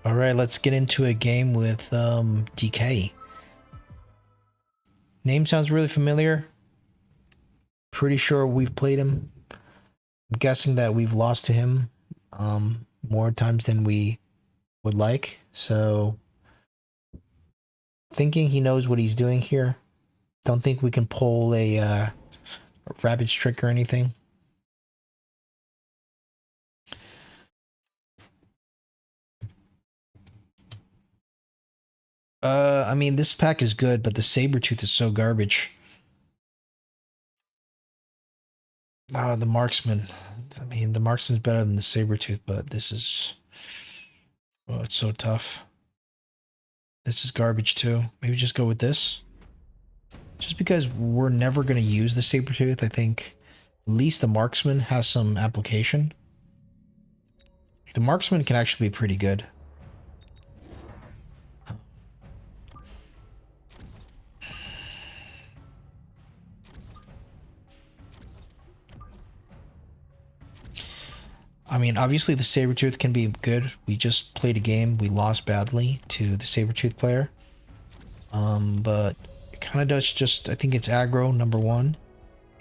All right, let's get into a game with DK. Name sounds really familiar. Pretty sure we've played him. I'm guessing that we've lost to him more times than we would like. So, thinking he knows what he's doing here. Don't think we can pull a rabbit's trick or anything. I mean, this pack is good, but the Sabertooth is so garbage. The Marksman. I mean, the Marksman's better than the Sabertooth, but this is... Oh, it's so tough. This is garbage too. Maybe just go with this. Just because we're never going to use the Sabertooth, I think at least the Marksman has some application. The Marksman can actually be pretty good. I mean, obviously the Sabertooth can be good. We just played a game. We lost badly to the Sabertooth player. But it kind of does just... I think it's aggro, number one.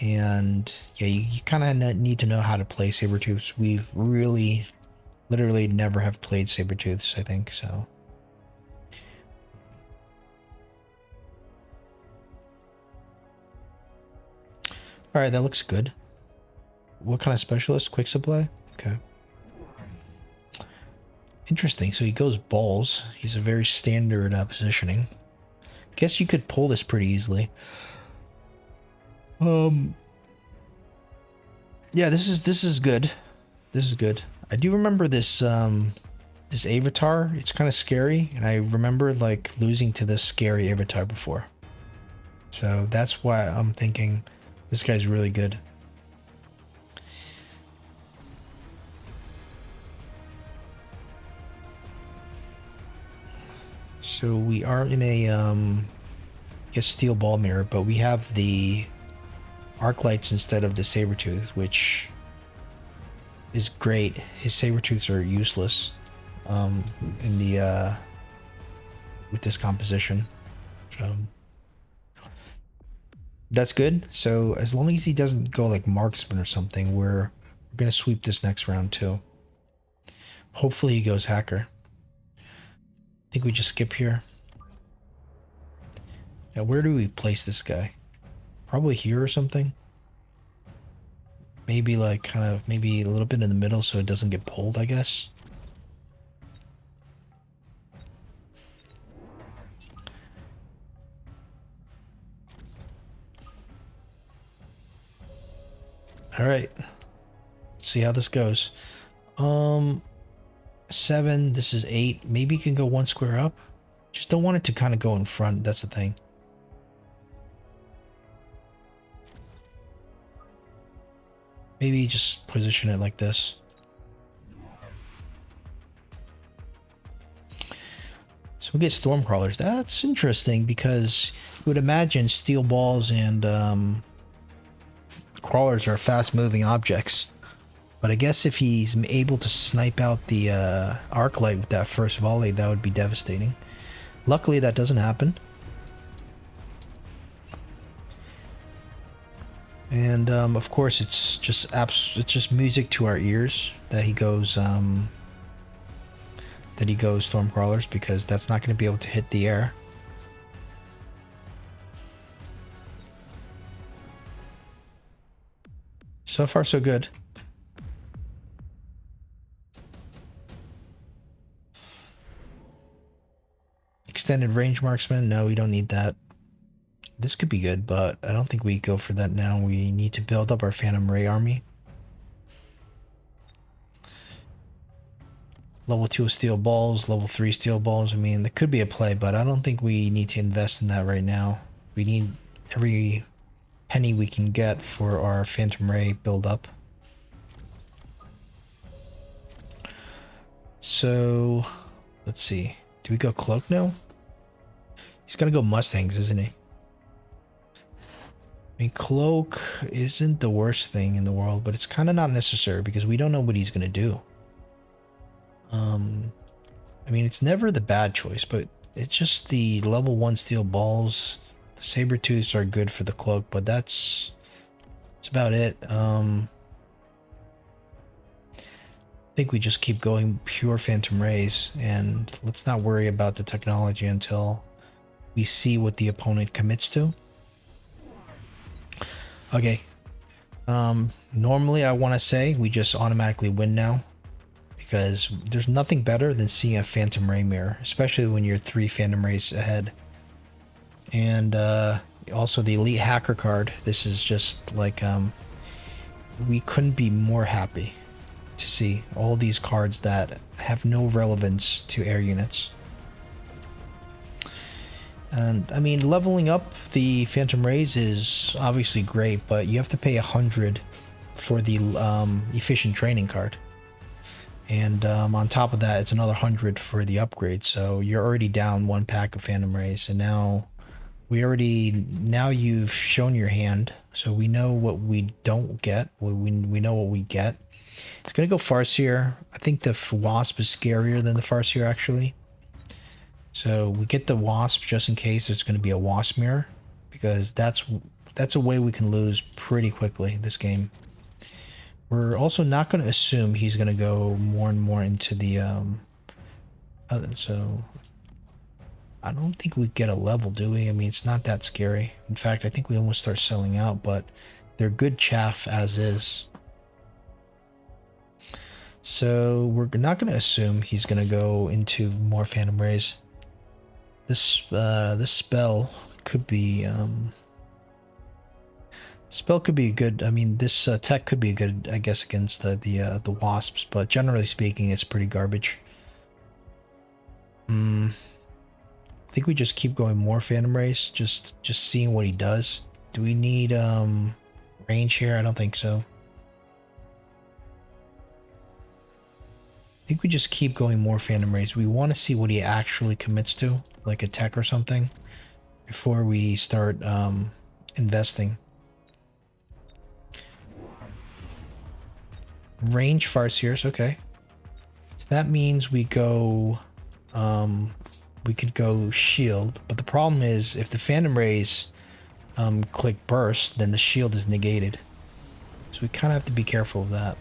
And yeah, you kind of need to know how to play Sabertooths. We've really, literally never have played Sabertooths, I think, so... Alright, that looks good. What kind of specialist? Quick supply? Okay. Interesting. So he goes balls. He's a very standard positioning. Guess you could pull this pretty easily. Yeah, this is good. This is good. I do remember this this avatar. It's kind of scary, and I remember like losing to this scary avatar before. So that's why I'm thinking this guy's really good. So we are in a I guess steel ball mirror, but we have the arc lights instead of the Sabertooth, which is great. His Sabertooths are useless in the with this composition. So that's good. So as long as he doesn't go like Marksman or something, we're gonna sweep this next round too. Hopefully he goes Hacker. I think we just skip here. Now where do we place this guy? Probably here or something. Maybe like kind of maybe a little bit in the middle so it doesn't get pulled, I guess. All right. Let's see how this goes. 7, this is 8. Maybe you can go one square up. Just don't want it to kind of go in front. That's the thing. Maybe just position it like this. So we get storm crawlers. That's interesting because you would imagine steel balls and crawlers are fast moving objects. But I guess if he's able to snipe out the arc light with that first volley, that would be devastating. Luckily, that doesn't happen. And of course, it's just music to our ears that he goes storm crawlers, because that's not going to be able to hit the air. So far, so good. Extended range marksman? No, we don't need that. This could be good, but I don't think we go for that now. We need to build up our Phantom Ray army. Level 2 steel balls, level 3 steel balls. I mean, that could be a play, but I don't think we need to invest in that right now. We need every penny we can get for our Phantom Ray build up. So, let's see. Do we go cloak now? He's gonna go Mustangs, isn't he? I mean, cloak isn't the worst thing in the world, but it's kind of not necessary because we don't know what he's gonna do. I mean, it's never the bad choice, but it's just the level 1 steel balls. The saber-tooths are good for the cloak, but that's about it. I think we just keep going pure Phantom Rays, and let's not worry about the technology until we see what the opponent commits to. Okay. Normally I want to say we just automatically win now, because there's nothing better than seeing a Phantom Ray mirror, especially when you're 3 Phantom Rays ahead. And also the Elite Hacker card. This is just like, we couldn't be more happy to see all these cards that have no relevance to air units. And I mean, leveling up the Phantom Rays is obviously great, but you have to pay 100 for the efficient training card. And on top of that, it's another 100 for the upgrade. So you're already down 1 pack of Phantom Rays, and now you've shown your hand, so we know what we don't get. We know what we get. It's gonna go Farseer. I think the Wasp is scarier than the Farseer, actually. So we get the Wasp just in case there's gonna be a Wasp mirror, because that's a way we can lose pretty quickly this game. We're also not going to assume he's going to go more and more into the so I don't think we get a level, do we? I mean, it's not that scary. In fact, I think we almost start selling out, but they're good chaff as is. So we're not going to assume he's going to go into more Phantom Rays. This spell could be good. I mean, this tech could be good, I guess, against the wasps, but generally speaking, it's pretty garbage. I think we just keep going more Phantom Rays, just seeing what he does. Do we need range here? I don't think so. I think we just keep going more Phantom Rays. We want to see what he actually commits to, like a tech or something, before we start investing. Range Farseers, okay. So that means we go, we could go shield, but the problem is if the Phantom Rays click burst, then the shield is negated. So we kind of have to be careful of that.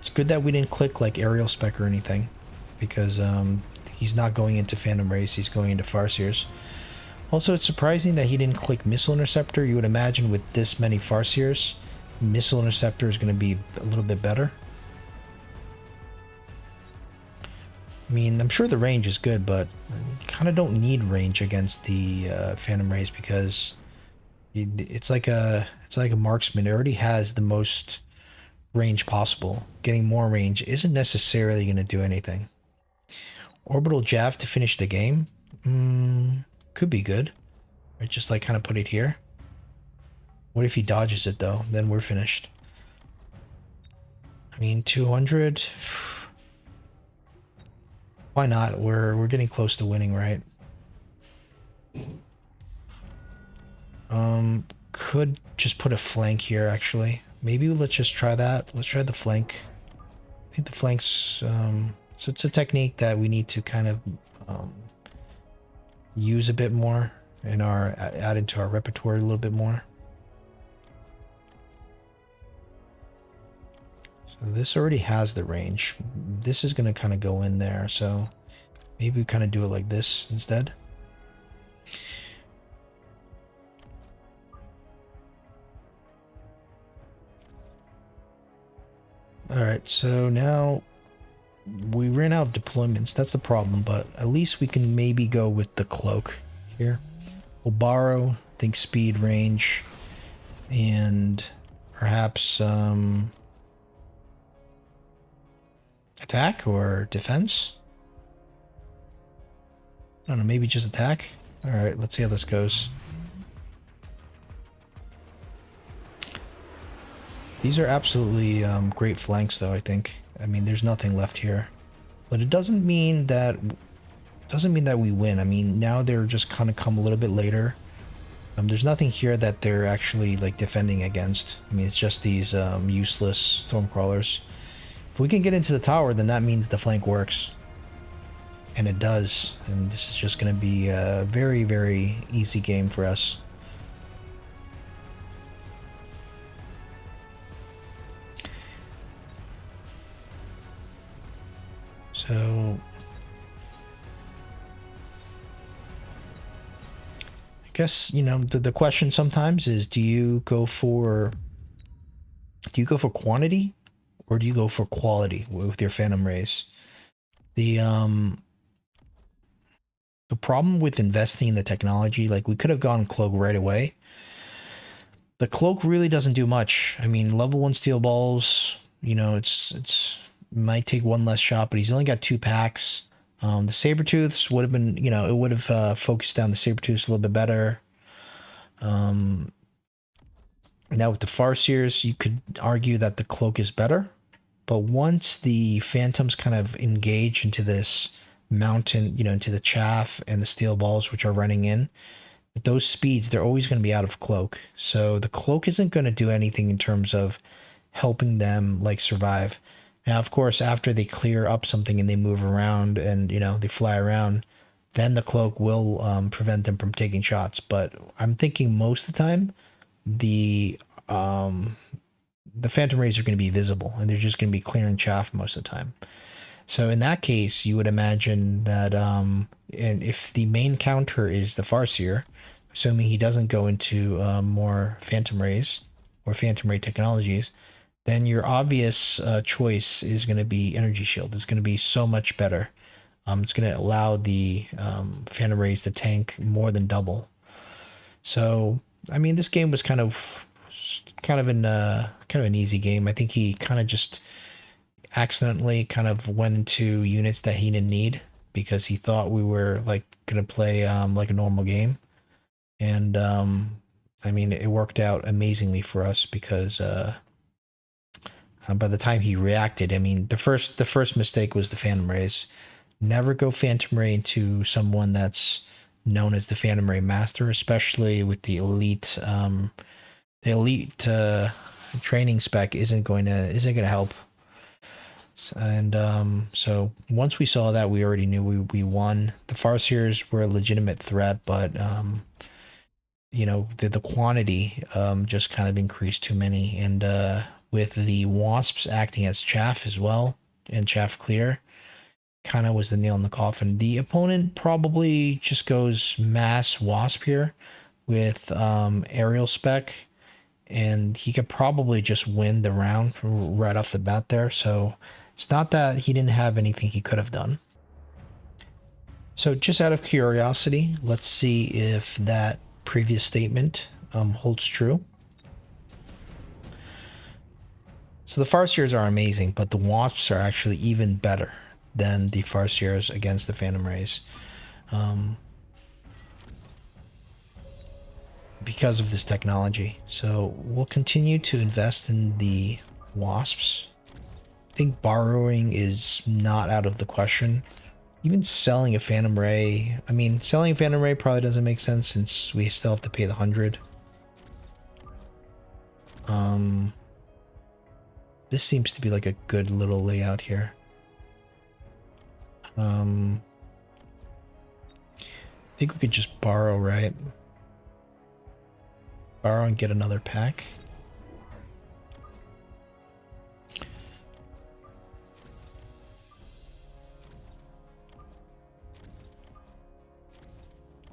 It's good that we didn't click like Aerial Spec or anything, because he's not going into Phantom Rays, he's going into Farseers. Also, it's surprising that he didn't click Missile Interceptor. You would imagine with this many Farseers, Missile Interceptor is going to be a little bit better. I mean, I'm sure the range is good, but you kind of don't need range against the Phantom Rays, because it's like a marksman. It already has the most range possible. Getting more range isn't necessarily going to do anything. Orbital Jav to finish the game could be good. Or just like kind of put it here. What if he dodges it though? Then we're finished. I mean, 200. Why not? We're getting close to winning, right? Could just put a flank here actually. Maybe let's just try that. Let's try the flank. I think the flanks so it's a technique that we need to kind of use a bit more in our add into our repertoire a little bit more. So this already has the range. This is going to kind of go in there, so maybe we kind of do it like this instead. Alright, so now we ran out of deployments. That's the problem, but at least we can maybe go with the cloak here. We'll borrow, think speed, range, and perhaps attack or defense. I don't know, maybe just attack. Alright, let's see how this goes. These are absolutely great flanks, though, I think. I mean, there's nothing left here. But it doesn't mean that we win. I mean, now they're just kind of come a little bit later. There's nothing here that they're actually like defending against. I mean, it's just these useless stormcrawlers. If we can get into the tower, then that means the flank works. And it does. And this is just going to be a very, very easy game for us. So I guess, you know, the question sometimes is, do you go for quantity or do you go for quality with your Phantom Rays? The problem with investing in the technology, like we could have gone cloak right away. The cloak really doesn't do much. I mean, level 1 steel balls, you know, it's might take one less shot, but he's only got 2 packs. The Sabertooths would have been, you know, it would have focused down the Sabertooths a little bit better. Now with the Farseers, you could argue that the cloak is better, but once the Phantoms kind of engage into this mountain, you know, into the chaff and the steel balls which are running in, at those speeds, they're always going to be out of cloak. So the cloak isn't going to do anything in terms of helping them like survive. Now, of course, after they clear up something and they move around and, you know, they fly around, then the cloak will prevent them from taking shots. But I'm thinking most of the time, the Phantom Rays are going to be visible and they're just going to be clearing chaff most of the time. So in that case, you would imagine that, and if the main counter is the Farseer, assuming he doesn't go into more Phantom Rays or Phantom Ray technologies, then your obvious choice is going to be Energy Shield. It's going to be so much better. It's going to allow the Phantom Rays to tank more than double. So, I mean, this game was kind of an easy game. I think he kind of just accidentally kind of went into units that he didn't need because he thought we were like gonna play like a normal game, and I mean it worked out amazingly for us because by the time he reacted, I mean the first mistake was the Phantom Rays. Never go Phantom Ray into someone that's known as the Phantom Ray Master, especially with the elite training spec isn't gonna help. And so once we saw that, we already knew we won. The Farseers were a legitimate threat, but you know, the quantity just kind of increased too many, and with the Wasps acting as chaff as well and chaff clear, kind of was the nail in the coffin. The opponent probably just goes mass Wasp here with aerial spec, and he could probably just win the round right off the bat there. So it's not that he didn't have anything he could have done. So just out of curiosity, let's see if that previous statement holds true. So the Farseers are amazing, but the Wasps are actually even better than the Farseers against the Phantom Rays. Because of this technology. So we'll continue to invest in the Wasps. I think borrowing is not out of the question. Even selling a Phantom Ray, I mean, selling a Phantom Ray probably doesn't make sense since we still have to pay the 100. This seems to be like a good little layout here. I think we could just borrow, right? Borrow and get another pack.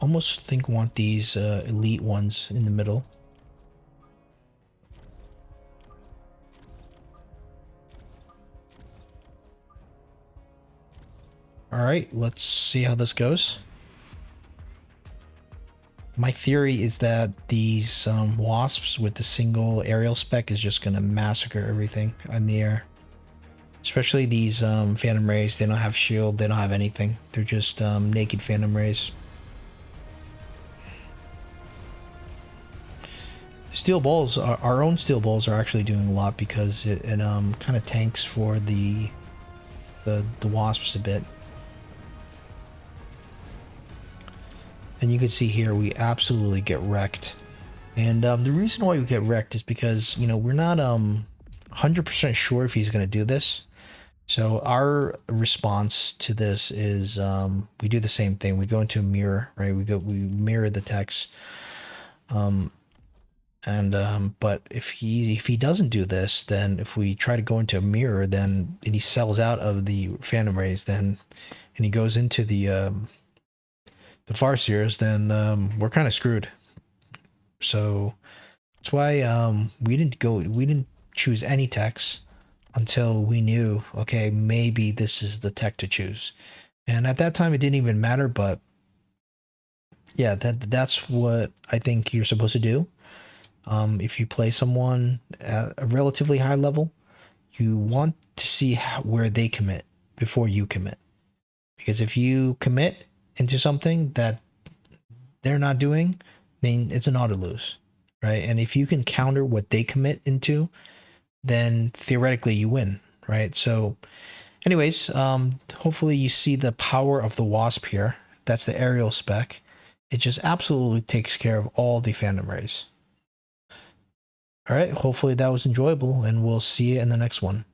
Almost think want these elite ones in the middle. All right, let's see how this goes. My theory is that these Wasps with the single aerial spec is just going to massacre everything in the air. Especially these Phantom Rays. They don't have shield. They don't have anything. They're just naked Phantom Rays. Steel balls, our own steel balls are actually doing a lot because it kind of tanks for the Wasps a bit. And you can see here we absolutely get wrecked. And the reason why we get wrecked is because, you know, we're not 100% sure if he's going to do this. So our response to this is we do the same thing. We go into a mirror, right? We mirror the text. And but if he doesn't do this, then if we try to go into a mirror, then and he sells out of the phantom rays, then and he goes into the farseers, then we're kind of screwed. So that's why we didn't choose any techs until we knew, okay, maybe this is the tech to choose. And at that time, it didn't even matter. But yeah, that's what I think you're supposed to do. If you play someone at a relatively high level, you want to see where they commit before you commit. Because if you commit into something that they're not doing, then it's an auto lose, right? And if you can counter what they commit into, then theoretically you win, right? So, anyways, hopefully you see the power of the Wasp here. That's the aerial spec. It just absolutely takes care of all the Phantom Rays. All right, hopefully that was enjoyable, and we'll see you in the next one.